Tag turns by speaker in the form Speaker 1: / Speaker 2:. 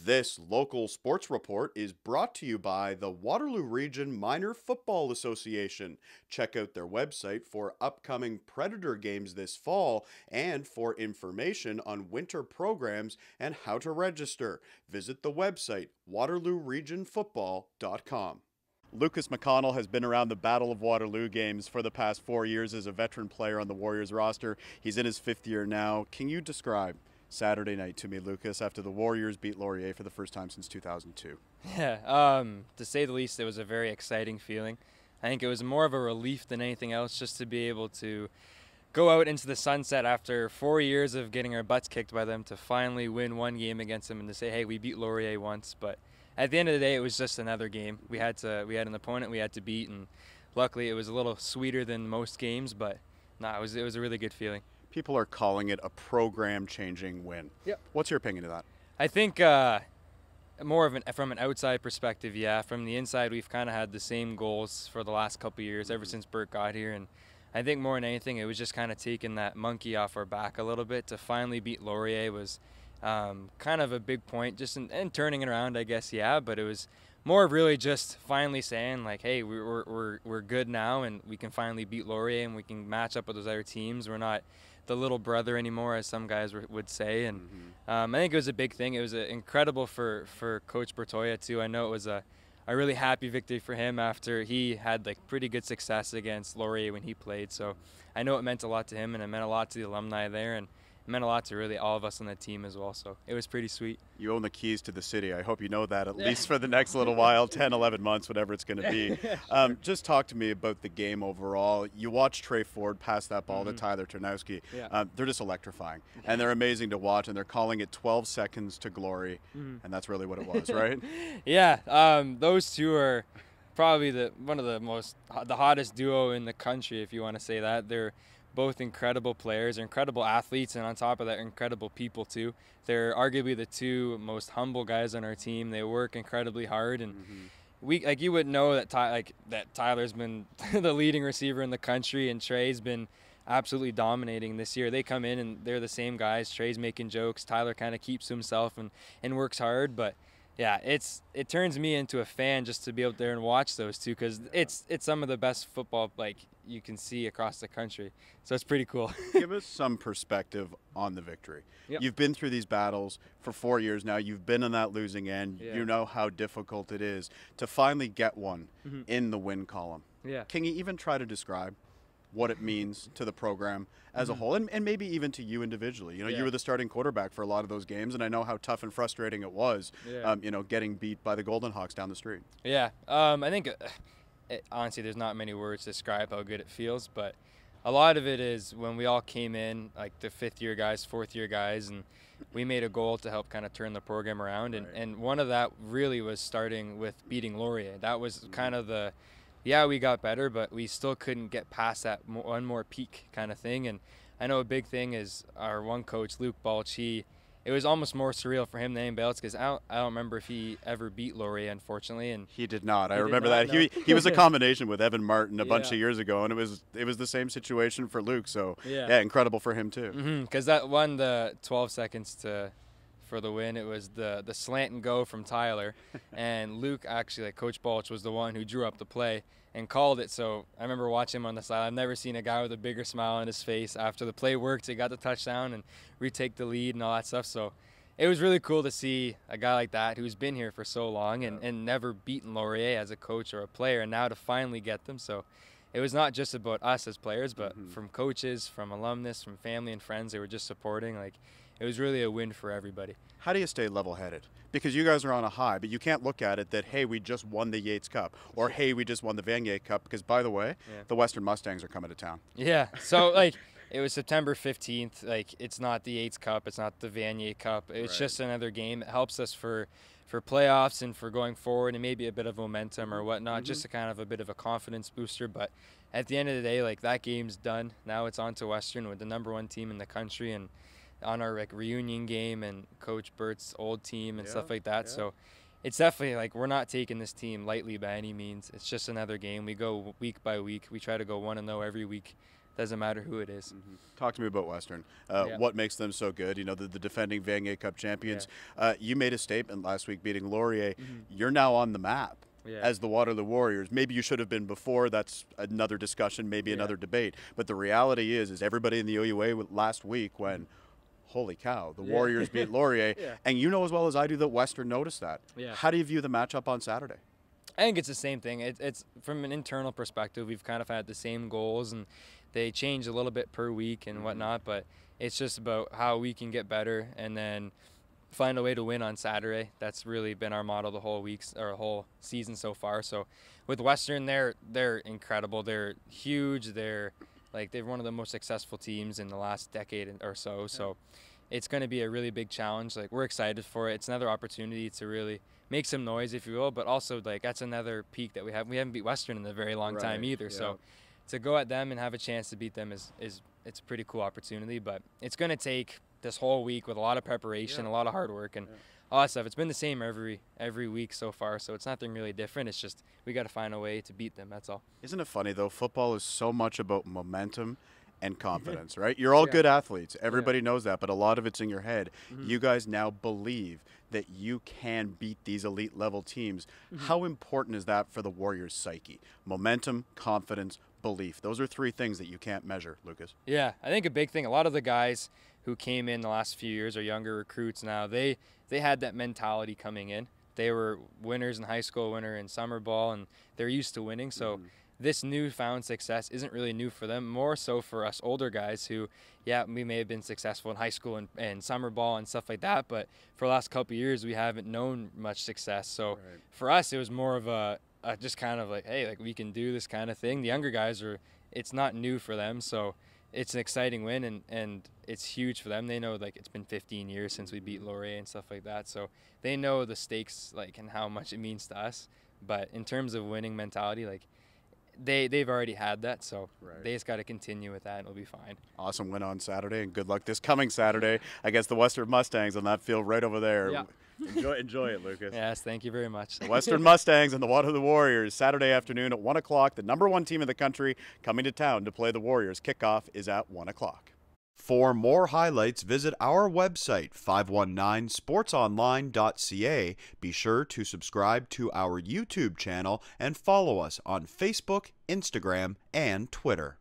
Speaker 1: This local sports report is brought to you by the Waterloo Region Minor Football Association. Check out their website for upcoming Predator games this fall and for information on winter programs and how to register. Visit the website waterlooregionfootball.com. Lucas McConnell has been around the Battle of Waterloo games for the past 4 years as a veteran player on the Warriors roster. He's in his fifth year now. Can you describe Saturday night to me, Lucas, after the Warriors beat Laurier for the first time since 2002?
Speaker 2: Yeah, to say the least, it was a very exciting feeling. I think it was more of a relief than anything else just to be able to go out into the sunset after 4 years of getting our butts kicked by them to finally win one game against them and to say, hey, we beat Laurier once. But at the end of the day, it was just another game. We had an opponent we had to beat, and luckily it was a little sweeter than most games, but no, it was a really good feeling.
Speaker 1: People are calling it a program-changing win.
Speaker 2: Yep.
Speaker 1: What's your opinion of that?
Speaker 2: I think more of from an outside perspective, yeah. From the inside, we've kind of had the same goals for the last couple of years, ever since Bert got here. And I think more than anything, it was just kind of taking that monkey off our back a little bit. To finally beat Laurier was kind of a big point, just in turning it around, I guess, yeah. But it was more really just finally saying, like, hey, we're good now, and we can finally beat Laurier, and we can match up with those other teams. We're not the little brother anymore, as some guys would say. And I think it was a big thing. It was incredible for Coach Bertoya too. I know it was a really happy victory for him after he had like pretty good success against Laurier when he played. So I know it meant a lot to him, and it meant a lot to the alumni there, and it meant a lot to really all of us on the team as well. So it was pretty sweet.
Speaker 1: You own the keys to the city. I hope you know that at least for the next little while, 10, 11 months, whatever it's going to be.
Speaker 2: Sure.
Speaker 1: Just talk to me about the game overall. You watch Trey Ford pass that ball to Tyler Ternowski.
Speaker 2: Yeah.
Speaker 1: They're just electrifying, and they're amazing to watch, and they're calling it 12 seconds to glory, and that's really what it was, right?
Speaker 2: Yeah, those two are probably the hottest duo in the country, if you want to say that. They're both incredible players, they're incredible athletes, and on top of that, incredible people too. They're arguably the two most humble guys on our team. They work incredibly hard, and you would know that Tyler's been the leading receiver in the country, and Trey's been absolutely dominating this year. They come in and they're the same guys. Trey's making jokes. Tyler kind of keeps to himself and works hard, but yeah, it turns me into a fan just to be out there and watch those two, because it's some of the best football you can see across the country. So it's pretty cool.
Speaker 1: Give us some perspective on the victory.
Speaker 2: Yep.
Speaker 1: You've been through these battles for 4 years now. You've been on that losing end.
Speaker 2: Yeah.
Speaker 1: You know how difficult it is to finally get one in the win column.
Speaker 2: Yeah.
Speaker 1: Can you even try to describe what it means to the program as a whole, and maybe even to you individually? You know, you were the starting quarterback for a lot of those games, and I know how tough and frustrating it was, getting beat by the Golden Hawks down the street.
Speaker 2: Yeah, I think honestly, there's not many words to describe how good it feels, but a lot of it is when we all came in, like the fifth-year guys, fourth-year guys, and we made a goal to help kind of turn the program around, and one of that really was starting with beating Laurier. That was kind of we got better, but we still couldn't get past that one more peak kind of thing. And I know a big thing is our one coach, Luke Balch, it was almost more surreal for him than anybody else, because I don't remember if he ever beat Laurier, unfortunately. And
Speaker 1: he did not. I remember that.
Speaker 2: No.
Speaker 1: He was a combination with Evan Martin a bunch of years ago, and it was the same situation for Luke. So yeah, incredible for him too.
Speaker 2: Because that won the 12 seconds for the win. It was the slant and go from Tyler, and Luke actually, like Coach Balch, was the one who drew up the play and called it. So I remember watching him on the side. I've never seen a guy with a bigger smile on his face after the play worked. He got the touchdown and retake the lead and all that stuff. So it was really cool to see a guy like that who's been here for so long and never beaten Laurier as a coach or a player, and now to finally get them. So it was not just about us as players, but from coaches, from alumnus, from family and friends, they were just supporting. Like, it was really a win for everybody.
Speaker 1: How do you stay level-headed? Because you guys are on a high, but you can't look at it that, hey, we just won the Yates Cup, or hey, we just won the Vanier Cup, because, by the way, the Western Mustangs are coming to town.
Speaker 2: Yeah, so, it was September 15th. It's not the Yates Cup. It's not the Vanier Cup. It's just another game. It helps us for playoffs and for going forward, and maybe a bit of momentum or whatnot, just a kind of a bit of a confidence booster. But at the end of the day, that game's done. Now it's on to Western with the #1 team in the country, and on our reunion game and Coach Bert's old team and stuff like that. So it's definitely we're not taking this team lightly by any means. It's just another game. We go week by week. We try to go 1-0 every week. Doesn't matter who it is.
Speaker 1: Talk to me about Western.
Speaker 2: Yeah.
Speaker 1: What makes them so good? You know, the defending Vanier Cup champions. You made a statement last week beating Laurier. You're now on the map as the Waterloo Warriors. Maybe you should have been before. That's another discussion, maybe another debate. But the reality is everybody in the OUA last week when, holy cow, the Warriors beat Laurier. And you know as well as I do that Western noticed that. How do you view the matchup on Saturday?
Speaker 2: I think it's the same thing. It's from an internal perspective, we've kind of had the same goals, and they change a little bit per week and whatnot, but it's just about how we can get better and then find a way to win on Saturday. That's really been our motto the whole whole season so far. So with Western, they're incredible. They're huge. They're one of the most successful teams in the last decade or so. So it's going to be a really big challenge. Like, we're excited for it. It's another opportunity to really make some noise, if you will, but also that's another peak that we have. We haven't beat Western in a very long time either. So to go at them and have a chance to beat them is it's a pretty cool opportunity. But it's going to take this whole week with a lot of preparation, a lot of hard work, and all that stuff. It's been the same every week so far, so it's nothing really different. It's just we got to find a way to beat them. That's all.
Speaker 1: Isn't it funny though? Football is so much about momentum and confidence, right? You're all good athletes. Everybody knows that, but a lot of it's in your head. You guys now believe that you can beat these elite level teams. How important is that for the Warriors' psyche? Momentum, confidence, belief. Those are three things that you can't measure, Lucas.
Speaker 2: Yeah, I think a big thing, a lot of the guys who came in the last few years are younger recruits now. They had that mentality coming in. They were winners in high school, winner in summer ball, and they're used to winning. So this newfound success isn't really new for them, more so for us older guys who, we may have been successful in high school and summer ball and stuff like that, but for the last couple of years, we haven't known much success. So for us, it was more of a just kind of like, hey, we can do this kind of thing. The younger guys it's not new for them, so it's an exciting win, and it's huge for them. They know it's been 15 years since we beat Laurier and stuff like that, so they know the stakes and how much it means to us. But in terms of winning mentality, they've already had that, so they just got to continue with that, and it'll be fine.
Speaker 1: Awesome win on Saturday, and good luck this coming Saturday against the Western Mustangs on that field right over there. Enjoy it, Lucas.
Speaker 2: Yes, thank you very much.
Speaker 1: The Western Mustangs and the Waterloo Warriors, Saturday afternoon at 1 o'clock. The #1 team in the country coming to town to play the Warriors. Kickoff is at 1 o'clock. For more highlights, visit our website, 519sportsonline.ca. Be sure to subscribe to our YouTube channel and follow us on Facebook, Instagram, and Twitter.